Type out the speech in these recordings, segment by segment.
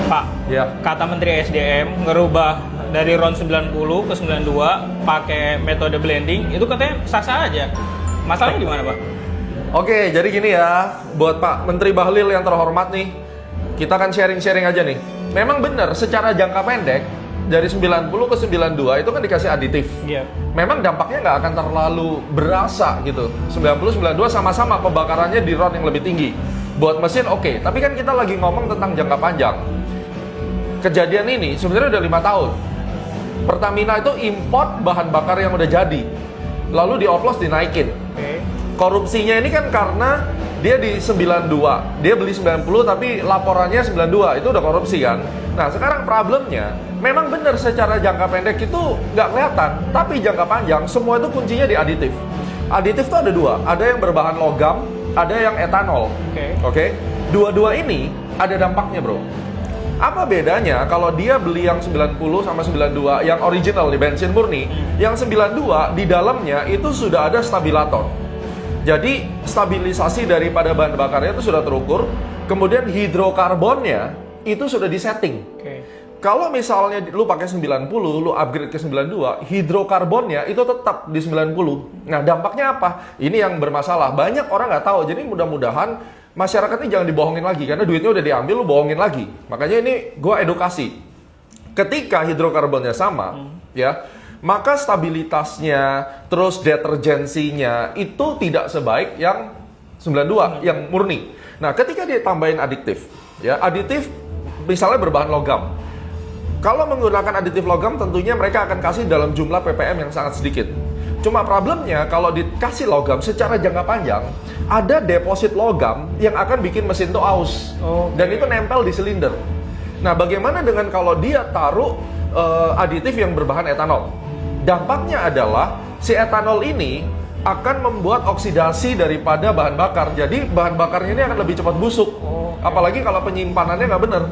Pak, Ya. kata Menteri SDM ngerubah dari RON 90 ke 92 pakai metode blending, itu katanya sah-sah aja. Masalahnya di mana, Pak? Oke, jadi gini ya, buat Pak Menteri Bahlil yang terhormat nih, kita kan sharing-sharing aja nih. Memang benar, secara jangka pendek, dari 90 ke 92 itu kan dikasih aditif. Iya. Memang dampaknya nggak akan terlalu berasa gitu. 90, 92 sama-sama pembakarannya di RON yang lebih tinggi. Buat mesin oke, tapi kan kita lagi ngomong tentang jangka panjang. Kejadian ini sebenarnya udah 5 tahun. Pertamina itu import bahan bakar yang udah jadi, lalu dioplos dinaikin. Oke. Korupsinya ini kan karena dia di 92, dia beli 90 tapi laporannya 92, itu udah korupsi kan. Nah sekarang problemnya, memang benar secara jangka pendek itu nggak kelihatan, tapi jangka panjang semua itu kuncinya di aditif. Aditif itu ada dua, ada yang berbahan logam, ada yang etanol. Oke. Dua-dua ini ada dampaknya bro. Apa bedanya kalau dia beli yang 90 sama 92 yang original di bensin murni, yang 92 di dalamnya itu sudah ada stabilator. Jadi stabilisasi daripada bahan bakarnya itu sudah terukur, kemudian hidrokarbonnya itu sudah disetting. Kalau misalnya lu pakai 90, lu upgrade ke 92, hidrokarbonnya itu tetap di 90. Nah, dampaknya apa? Ini yang bermasalah. Banyak orang nggak tahu. Jadi mudah-mudahan masyarakat ini jangan dibohongin lagi karena duitnya udah diambil, lu bohongin lagi. Makanya ini gua edukasi. Ketika hidrokarbonnya sama, ya, maka stabilitasnya, terus deterjensinya itu tidak sebaik yang 92, yang murni. Nah, ketika dia tambahin aditif, ya, aditif misalnya berbahan logam. Kalau menggunakan aditif logam, tentunya mereka akan kasih dalam jumlah ppm yang sangat sedikit. Cuma problemnya kalau dikasih logam secara jangka panjang, ada deposit logam yang akan bikin mesin itu aus. Dan itu nempel di silinder. Nah, bagaimana dengan kalau dia taruh aditif yang berbahan etanol? Dampaknya adalah si etanol ini akan membuat oksidasi daripada bahan bakar. Jadi bahan bakarnya ini akan lebih cepat busuk. Apalagi kalau penyimpanannya nggak benar.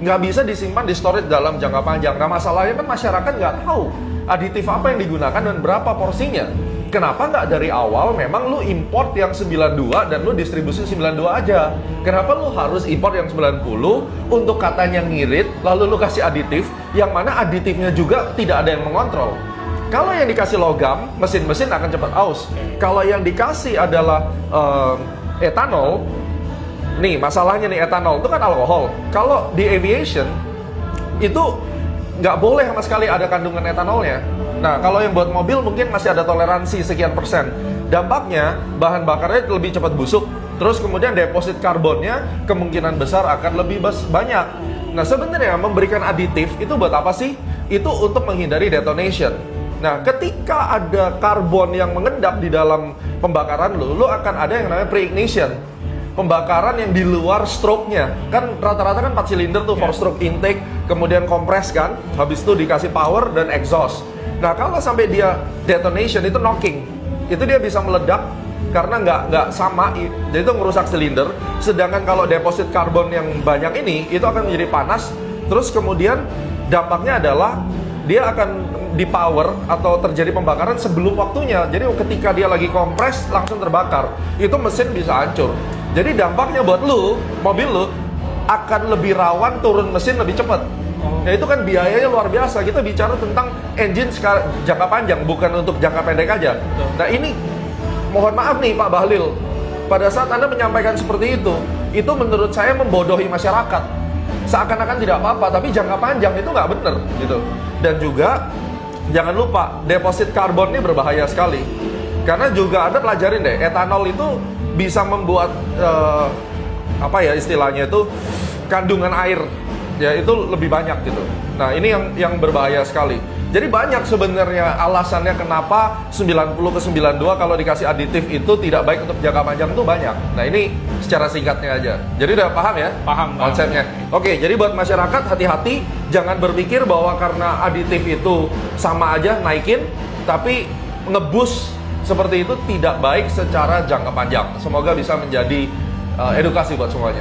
Nggak bisa disimpan di storage dalam jangka panjang. Nah masalahnya kan masyarakat nggak tahu aditif apa yang digunakan dan berapa porsinya. Kenapa nggak dari awal memang lu import yang 92 dan lu distribusi 92 aja? Kenapa lu harus import yang 90 untuk katanya ngirit, lalu lu kasih aditif, yang mana aditifnya juga tidak ada yang mengontrol? Kalau yang dikasih logam, mesin-mesin akan cepat aus. Kalau yang dikasih adalah etanol, nih masalahnya nih etanol itu kan alkohol. Kalau di aviation itu nggak boleh sama sekali ada kandungan etanolnya. Nah kalau yang buat mobil mungkin masih ada toleransi sekian persen. Dampaknya bahan bakarnya lebih cepat busuk. Terus kemudian deposit karbonnya kemungkinan besar akan lebih banyak. Nah sebenarnya memberikan aditif itu buat apa sih? Itu untuk menghindari detonation. Nah, ketika ada karbon yang mengendap di dalam pembakaran lu akan ada yang namanya pre-ignition. Pembakaran yang di luar stroke-nya. Kan rata-rata kan 4 silinder tuh, 4-stroke intake, kemudian kompres kan, habis itu dikasih power dan exhaust. Nah, kalau sampai dia detonation, itu knocking. Itu dia bisa meledak karena nggak sama, jadi itu ngerusak silinder. Sedangkan kalau deposit karbon yang banyak ini, itu akan menjadi panas. Terus kemudian dampaknya adalah dia akan di power atau terjadi pembakaran sebelum waktunya. Jadi ketika dia lagi kompres langsung terbakar, itu mesin bisa hancur. Jadi dampaknya buat lu, mobil lu akan lebih rawan turun mesin lebih cepat. Nah itu kan biayanya luar biasa. Kita bicara tentang engine jangka panjang, bukan untuk jangka pendek aja. Nah ini mohon maaf nih Pak Bahlil, pada saat Anda menyampaikan seperti itu menurut saya membodohi masyarakat. Seakan-akan tidak apa-apa, tapi jangka panjang itu nggak bener gitu. Dan juga jangan lupa deposit karbon ini berbahaya sekali. Karena juga Anda pelajarin deh, etanol itu bisa membuat apa ya istilahnya itu kandungan air ya itu lebih banyak gitu. Nah ini yang berbahaya sekali. Jadi banyak sebenarnya alasannya kenapa 90 ke 92 kalau dikasih aditif itu tidak baik untuk jangka panjang itu banyak. Nah ini secara singkatnya aja. Jadi udah paham ya? Paham. Konsepnya. Oke, jadi buat masyarakat hati-hati, jangan berpikir bahwa karena aditif itu sama aja naikin, tapi ngebus seperti itu tidak baik secara jangka panjang. Semoga bisa menjadi edukasi buat semuanya.